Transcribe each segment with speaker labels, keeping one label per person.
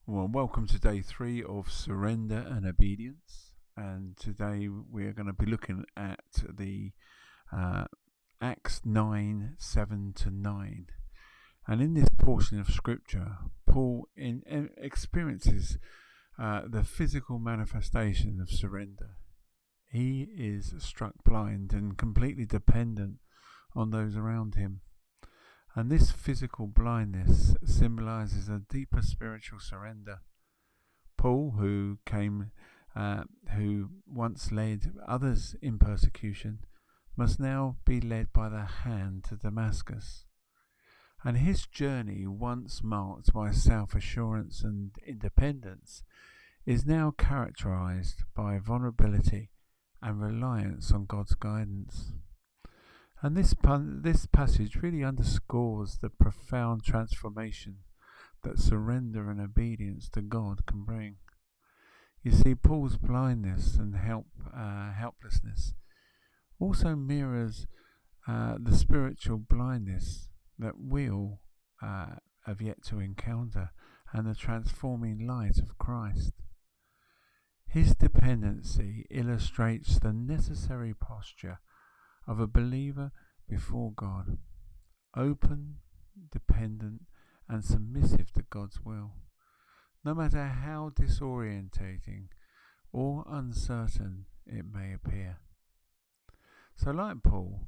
Speaker 1: Well, welcome to day 3 of Surrender and Obedience. And today we're going to be looking at the uh, Acts 9 7 to 9. And in this portion of scripture, Paul experiences the physical manifestation of surrender. He is struck blind and completely dependent on those around him. And this physical blindness symbolizes a deeper spiritual surrender. Paul, who once led others in persecution, must now be led by the hand to Damascus. And his journey, once marked by self-assurance and independence, is now characterized by vulnerability and reliance on God's guidance. And this passage really underscores the profound transformation that surrender and obedience to God can bring. You see, Paul's blindness and helplessness also mirrors the spiritual blindness that we all have yet to encounter, and the transforming light of Christ. His dependency illustrates the necessary posture of a believer before God, open, dependent, and submissive to God's will, no matter how disorientating or uncertain it may appear. So, like Paul,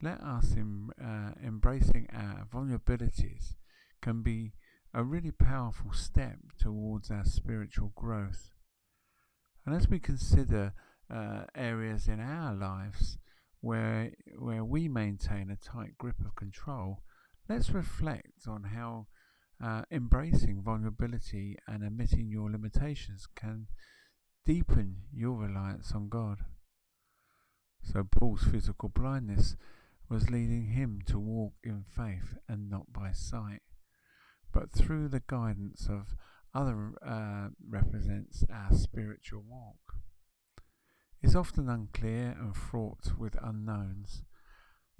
Speaker 1: let us embracing our vulnerabilities can be a really powerful step towards our spiritual growth. And as we consider areas in our lives where we maintain a tight grip of control, let's reflect on how embracing vulnerability and admitting your limitations can deepen your reliance on God. So Paul's physical blindness was leading him to walk in faith and not by sight, but through the guidance of other represents our spiritual walk. It's often unclear and fraught with unknowns,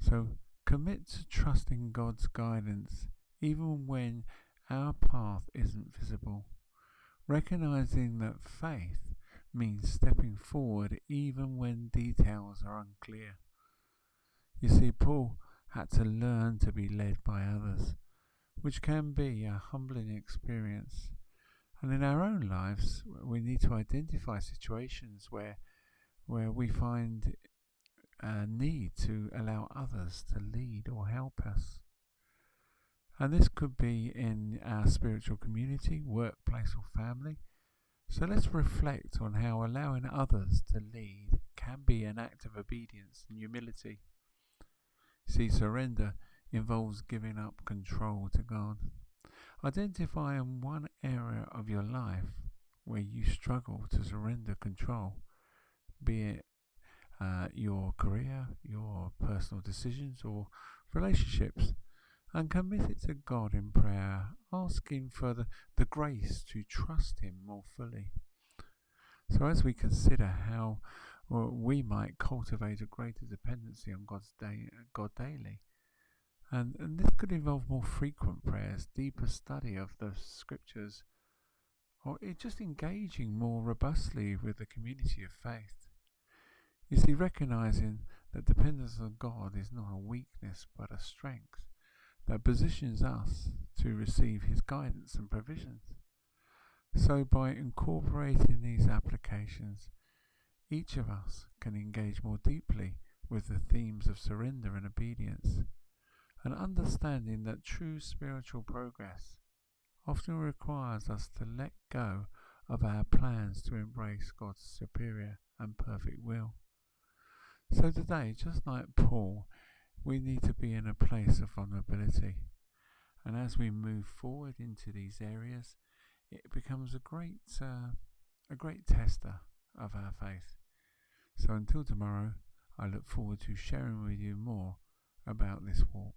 Speaker 1: so commit to trusting God's guidance even when our path isn't visible, recognizing that faith means stepping forward even when details are unclear. You see, Paul had to learn to be led by others, which can be a humbling experience. And in our own lives, we need to identify situations where we find a need to allow others to lead or help us. And this could be in our spiritual community, workplace, or family. So let's reflect on how allowing others to lead can be an act of obedience and humility. See, surrender involves giving up control to God. Identify in one area of your life where you struggle to surrender control, be it your career, your personal decisions, or relationships, and commit it to God in prayer, asking for the grace to trust Him more fully. So as we consider how we might cultivate a greater dependency on God daily, and this could involve more frequent prayers, deeper study of the scriptures, or just engaging more robustly with the community of faith. You see, recognizing that dependence on God is not a weakness but a strength that positions us to receive His guidance and provisions. So by incorporating these applications, each of us can engage more deeply with the themes of surrender and obedience, and understanding that true spiritual progress often requires us to let go of our plans to embrace God's superior and perfect will. So today, just like Paul, we need to be in a place of vulnerability. And as we move forward into these areas, it becomes a great tester of our faith. So until tomorrow, I look forward to sharing with you more about this walk.